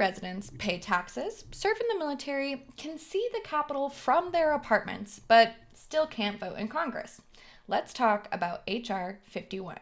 residents pay taxes, serve in the military, can see the Capitol from their apartments, but still can't vote in Congress. Let's talk about H.R. 51.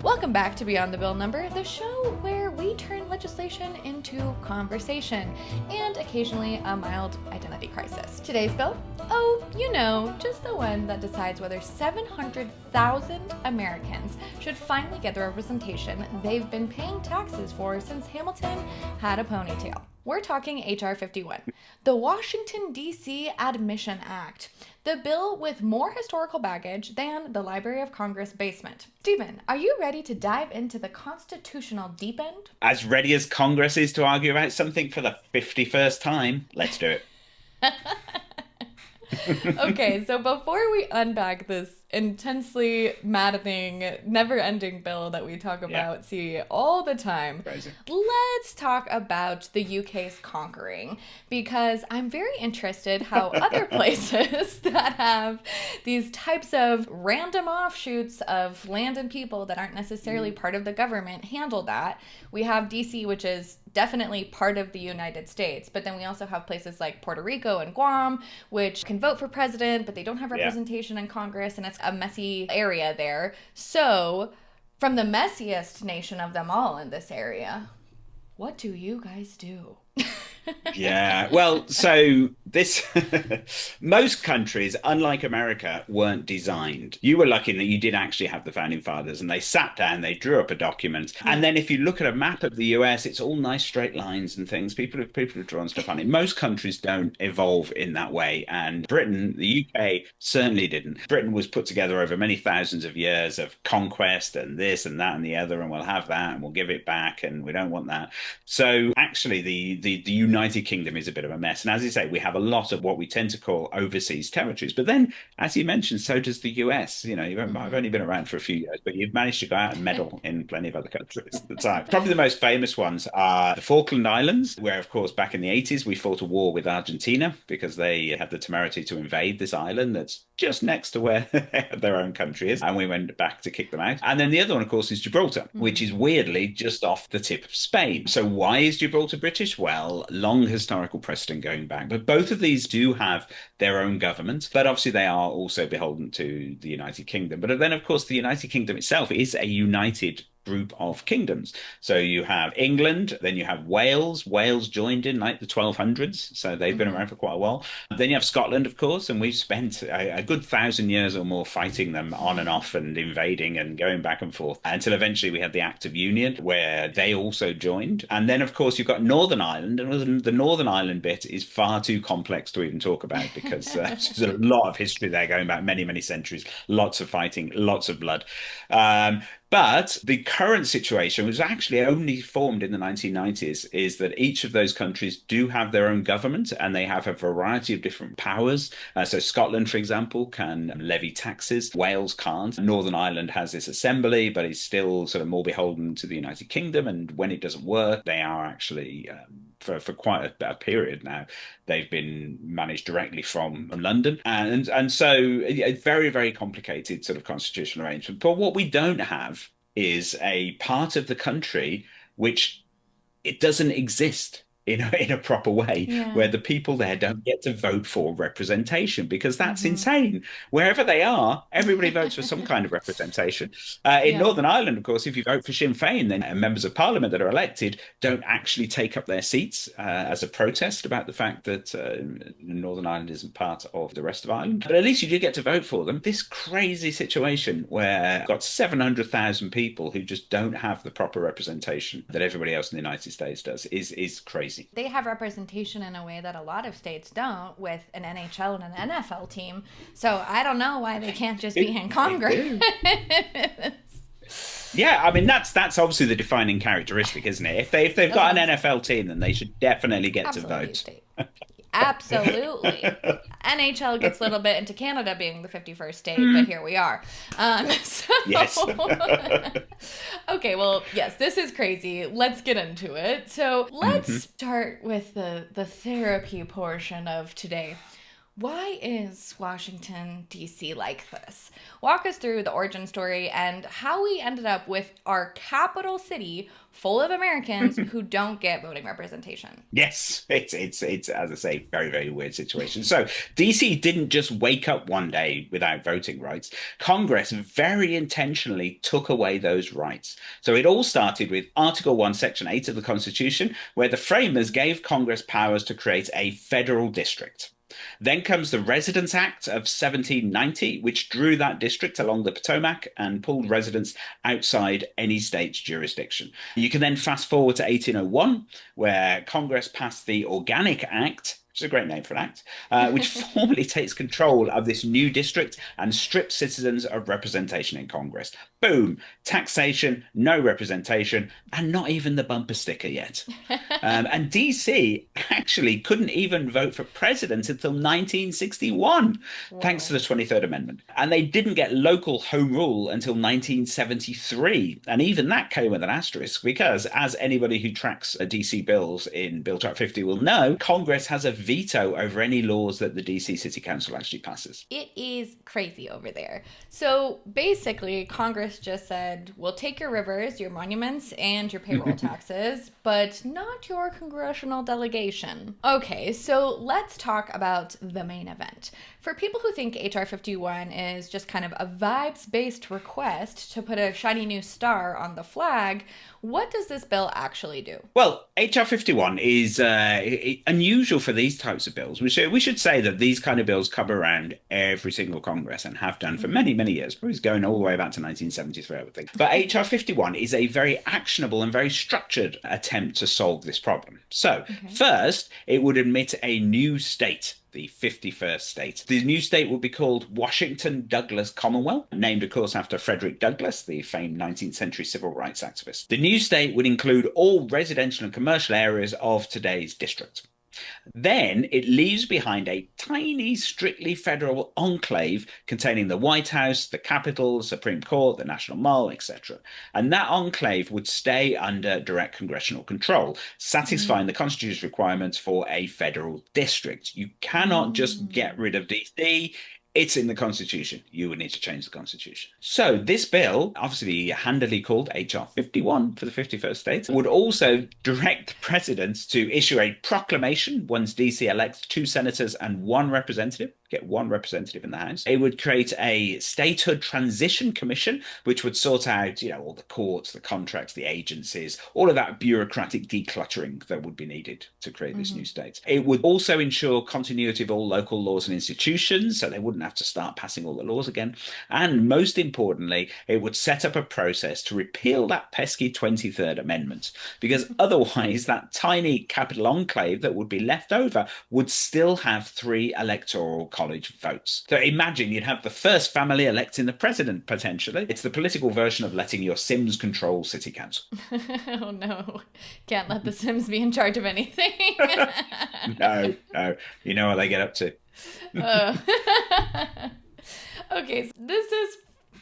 Welcome back to Beyond the Bill Number, the show where we turn legislation into conversation and occasionally a mild identity crisis. Today's bill? Oh, you know, just the one that decides whether 700,000 Americans should finally get the representation they've been paying taxes for since Hamilton had a ponytail. We're talking H.R. 51, the Washington, D.C. Admission Act, the bill with more historical baggage than the Library of Congress basement. Stephen, are you ready to dive into the constitutional deep end? As ready as Congress is to argue about something for the 51st time. Let's do it. Okay, so before we unpack this intensely maddening, never-ending bill that we talk about, see all the time, Crazy. Let's talk about the UK's conquering, because I'm very interested how other places that have these types of random offshoots of land and people that aren't necessarily part of the government handle that. We have DC, which is definitely part of the United States, but then we also have places like Puerto Rico and Guam, which can vote for president, but they don't have representation in Congress, and it's a messy area there. So, from the messiest nation of them all in this area, what do you guys do? Yeah, well, so this, most countries, unlike America, weren't designed. You were lucky that you did actually have the founding fathers and they sat down, they drew up a document. And then if you look at a map of the US, it's all nice straight lines and things. People have drawn stuff on it. Most countries don't evolve in that way. And Britain, the UK, certainly didn't. Britain was put together over many thousands of years of conquest and this and that and the other, and we'll have that and we'll give it back and we don't want that. So actually the United Kingdom is a bit of a mess. And as you say, we have a lot of what we tend to call overseas territories. But then, as you mentioned, so does the US. You know, I've only been around for a few years, but you've managed to go out and meddle in plenty of other countries at the time. Probably the most famous ones are the Falkland Islands, where, of course, back in the 80s, we fought a war with Argentina because they had the temerity to invade this island that's just next to where their own country is. And we went back to kick them out. And then the other one, of course, is Gibraltar, which is weirdly just off the tip of Spain. So why is Gibraltar British? Well, long historical precedent going back. But both of these do have their own government, but obviously they are also beholden to the United Kingdom. But then, of course, the United Kingdom itself is a united group of kingdoms. So you have England, then you have Wales. Wales joined in like the 1200s, so they've been around for quite a while. Then you have Scotland, of course, and we've spent a good 1,000 years or more fighting them on and off and invading and going back and forth until eventually we had the Act of Union, where they also joined. And then, of course, you've got Northern Ireland, and the Northern Ireland bit is far too complex to even talk about because there's a lot of history there going back many, many centuries, lots of fighting, lots of blood. But the current situation, was actually only formed in the 1990s, is that each of those countries do have their own government and they have a variety of different powers. So Scotland, for example, can levy taxes. Wales can't. Northern Ireland has this assembly, but is still sort of more beholden to the United Kingdom. And when it doesn't work, they are actually for quite a period now, they've been managed directly from London. And so a very, very complicated sort of constitutional arrangement. But what we don't have is a part of the country which it doesn't exist in a proper way, where the people there don't get to vote for representation, because that's insane. Wherever they are, everybody votes for some kind of representation. In Northern Ireland, of course, if you vote for Sinn Féin, then members of parliament that are elected don't actually take up their seats as a protest about the fact that Northern Ireland isn't part of the rest of Ireland. But at least you do get to vote for them. This crazy situation where you've got 700,000 people who just don't have the proper representation that everybody else in the United States does is crazy. They have representation in a way that a lot of states don't, with an NHL and an NFL team. So I don't know why they can't just be in Congress. Yeah, I mean that's obviously the defining characteristic, isn't it? If they've got an NFL team, then they should definitely get to vote. Absolutely. NHL gets a little bit into Canada being the 51st state, but here we are. Yes. Okay, well, yes, this is crazy. Let's get into it. So let's start with the therapy portion of today. Why is Washington, D.C. like this? Walk us through the origin story and how we ended up with our capital city full of Americans who don't get voting representation. Yes, it's as I say, very, very weird situation. So DC didn't just wake up one day without voting rights. Congress very intentionally took away those rights. So it all started with Article 1, Section 8 of the Constitution, where the framers gave Congress powers to create a federal district. Then comes the Residence Act of 1790, which drew that district along the Potomac and pulled residents outside any state's jurisdiction. You can then fast forward to 1801, where Congress passed the Organic Act, which is a great name for an act, which formally takes control of this new district and strips citizens of representation in Congress. Boom, taxation, no representation, and not even the bumper sticker yet. And DC actually couldn't even vote for president until 1961, thanks to the 23rd Amendment. And they didn't get local home rule until 1973. And even that came with an asterisk because, as anybody who tracks DC bills in Bill Track 50 will know, Congress has a veto over any laws that the DC City Council actually passes. It is crazy over there. So basically, Congress just said, we'll take your rivers, your monuments, and your payroll taxes, but not your congressional delegation. Okay, so let's talk about the main event. For people who think HR 51 is just kind of a vibes-based request to put a shiny new star on the flag, what does this bill actually do? Well, HR 51 is unusual for these types of bills. We should say that these kind of bills come around every single Congress and have done for many, many years. Probably going all the way back to 1973, I would think. But HR 51 is a very actionable and very structured attempt to solve this problem. So, first, it would admit a new state, the 51st state. The new state would be called Washington Douglas Commonwealth, named, of course, after Frederick Douglass, the famed 19th century civil rights activist. The new state would include all residential and commercial areas of today's district. Then it leaves behind a tiny, strictly federal enclave containing the White House, the Capitol, the Supreme Court, the National Mall, etc. And that enclave would stay under direct congressional control, satisfying the Constitution's requirements for a federal district. You cannot just get rid of DC. It's in the Constitution. You would need to change the Constitution. So this bill, obviously handily called HR 51 for the 51st state, would also direct the president to issue a proclamation once DC elects 2 senators and 1 representative. Get 1 representative in the House. It would create a Statehood Transition Commission, which would sort out, all the courts, the contracts, the agencies, all of that bureaucratic decluttering that would be needed to create this new state. It would also ensure continuity of all local laws and institutions, so they wouldn't have to start passing all the laws again. And most importantly, it would set up a process to repeal that pesky 23rd Amendment, because otherwise that tiny capital enclave that would be left over would still have 3 electoral college votes. So imagine you'd have the first family electing the president, potentially. It's the political version of letting your Sims control city council. Oh no, can't let the Sims be in charge of anything. No. You know what they get up to. Okay, so this is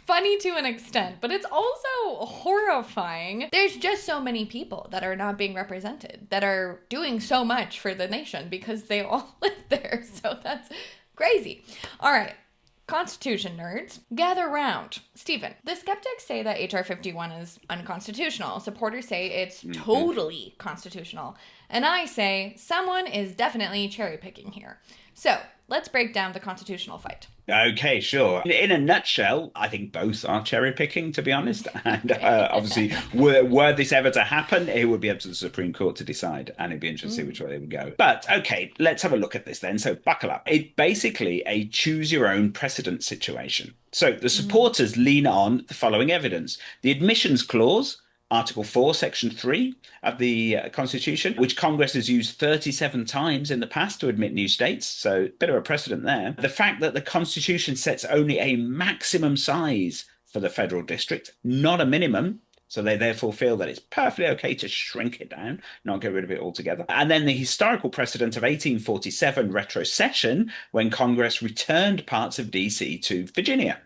funny to an extent, but it's also horrifying. There's just so many people that are not being represented, that are doing so much for the nation because they all live there. So that's crazy. All right. Constitution nerds, gather round. Stephen, the skeptics say that HR 51 is unconstitutional. Supporters say it's totally constitutional. And I say someone is definitely cherry picking here. So let's break down the constitutional fight. Okay, sure. In a nutshell, I think both are cherry picking, to be honest. And obviously, were this ever to happen, it would be up to the Supreme Court to decide, and it'd be interesting to see which way they would go. But okay, let's have a look at this then. So buckle up. It's basically a choose your own precedent situation. So the supporters lean on the following evidence: the admissions clause, Article 4, Section 3 of the Constitution, which Congress has used 37 times in the past to admit new states, so a bit of a precedent there. The fact that the Constitution sets only a maximum size for the federal district, not a minimum, so they therefore feel that it's perfectly okay to shrink it down, not get rid of it altogether. And then the historical precedent of 1847 retrocession, when Congress returned parts of DC to Virginia.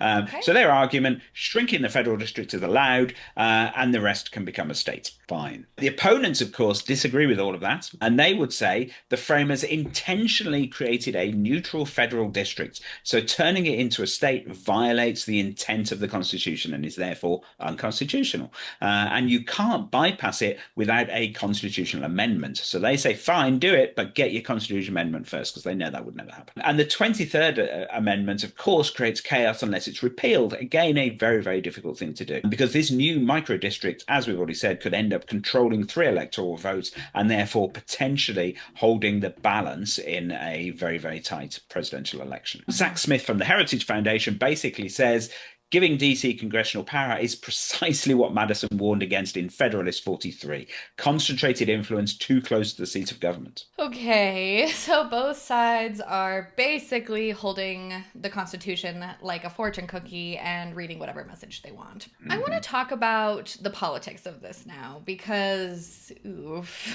Okay. So their argument, shrinking the federal district is allowed, and the rest can become a state. Fine. The opponents, of course, disagree with all of that, and they would say the framers intentionally created a neutral federal district, so turning it into a state violates the intent of the Constitution and is therefore unconstitutional. And you can't bypass it without a constitutional amendment. So they say, fine, do it, but get your constitutional amendment first, because they know that would never happen. And the 23rd Amendment, of course, creates chaos unless it's repealed. Again, a very, very difficult thing to do, because this new micro district, as we've already said, could end up controlling 3 electoral votes and therefore potentially holding the balance in a very, very tight presidential election. Zach Smith from the Heritage Foundation basically says giving DC congressional power is precisely what Madison warned against in Federalist 43, concentrated influence too close to the seat of government. Okay, so both sides are basically holding the Constitution like a fortune cookie and reading whatever message they want. Mm-hmm. I want to talk about the politics of this now because, oof,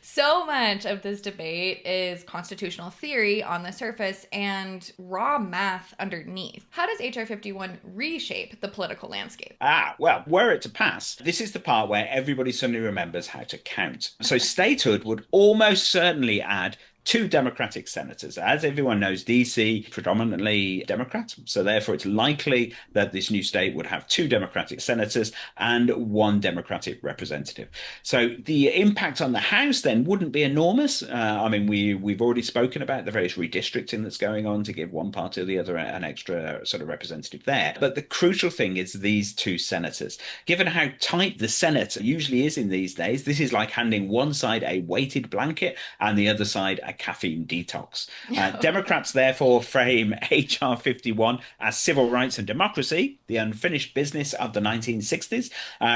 so much of this debate is constitutional theory on the surface and raw math underneath. How does H.R. 51 reshape the political landscape? Well, were it to pass, this is the part where everybody suddenly remembers how to count. So statehood would almost certainly add 2 Democratic senators. As everyone knows, DC predominantly Democrat, so therefore it's likely that this new state would have 2 Democratic senators and 1 Democratic representative. So the impact on the House then wouldn't be enormous. I mean, we've already spoken about the various redistricting that's going on to give one party or the other an extra sort of representative there. But the crucial thing is these 2 senators. Given how tight the Senate usually is in these days, this is like handing one side a weighted blanket and the other side a caffeine detox. Democrats therefore frame H.R. 51 as civil rights and democracy, the unfinished business of the 1960s.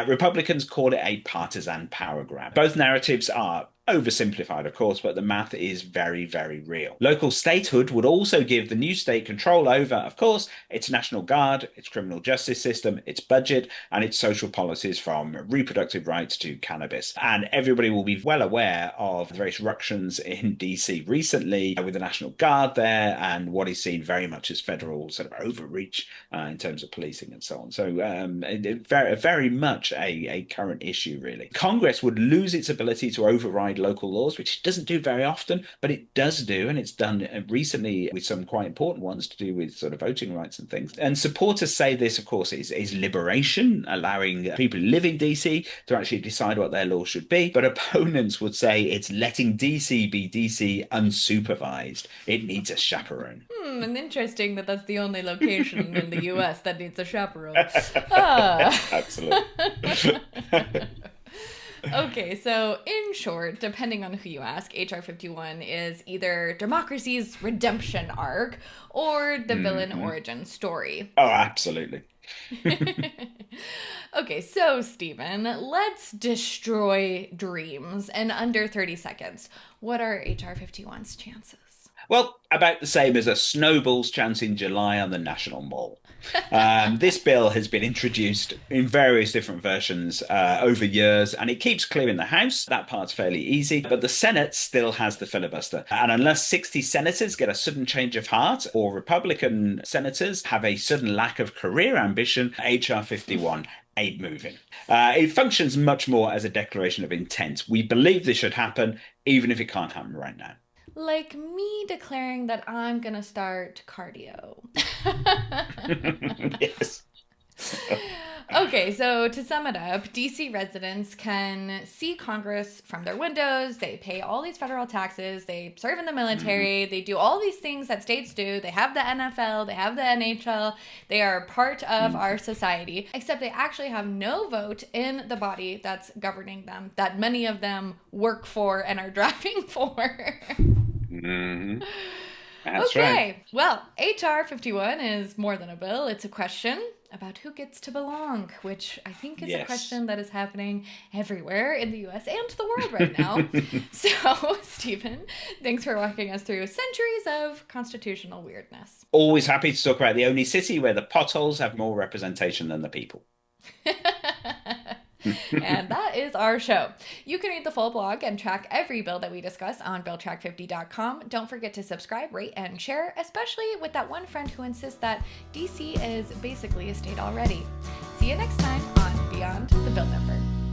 Republicans call it a partisan power grab. Both narratives are oversimplified, of course, but the math is very, very real. Local statehood would also give the new state control over, of course, its National Guard, its criminal justice system, its budget, and its social policies from reproductive rights to cannabis. And everybody will be well aware of the various ructions in DC recently with the National Guard there and what is seen very much as federal sort of overreach in terms of policing and so on. So very, very much a current issue, really. Congress would lose its ability to override local laws, which it doesn't do very often, but it does do, and it's done recently with some quite important ones to do with sort of voting rights and things. And supporters say this, of course, is liberation, allowing people who live in DC to actually decide what their laws should be. But opponents would say it's letting DC be DC unsupervised. It needs a chaperone. And interesting that that's the only location in the US that needs a chaperone. Absolutely. Okay, so in short, depending on who you ask, H.R. 51 is either democracy's redemption arc or the villain origin story. Oh, absolutely. Okay, so Stephen, let's destroy dreams in under 30 seconds. What are H.R. 51's chances? Well, about the same as a snowball's chance in July on the National Mall. This bill has been introduced in various different versions over years, and it keeps clearing the House. That part's fairly easy, but the Senate still has the filibuster. And unless 60 senators get a sudden change of heart or Republican senators have a sudden lack of career ambition, H.R. 51 ain't moving. It functions much more as a declaration of intent. We believe this should happen, even if it can't happen right now. Like me declaring that I'm gonna start cardio. Yes. Okay, so to sum it up, DC residents can see Congress from their windows. They pay all these federal taxes. They serve in the military. They do all these things that states do. They have the NFL. They have the NHL. They are part of our society, except they actually have no vote in the body that's governing them, that many of them work for and are driving for. Mm-hmm. That's okay, right. Well, H.R. 51 is more than a bill. It's a question about who gets to belong, which I think is a question that is happening everywhere in the U.S. and the world right now. So, Stephen, thanks for walking us through centuries of constitutional weirdness. Always happy to talk about the only city where the potholes have more representation than the people. And that is our show. You can read the full blog and track every bill that we discuss on BillTrack50.com. Don't forget to subscribe, rate, and share, especially with that one friend who insists that DC is basically a state already. See you next time on Beyond the Bill Number.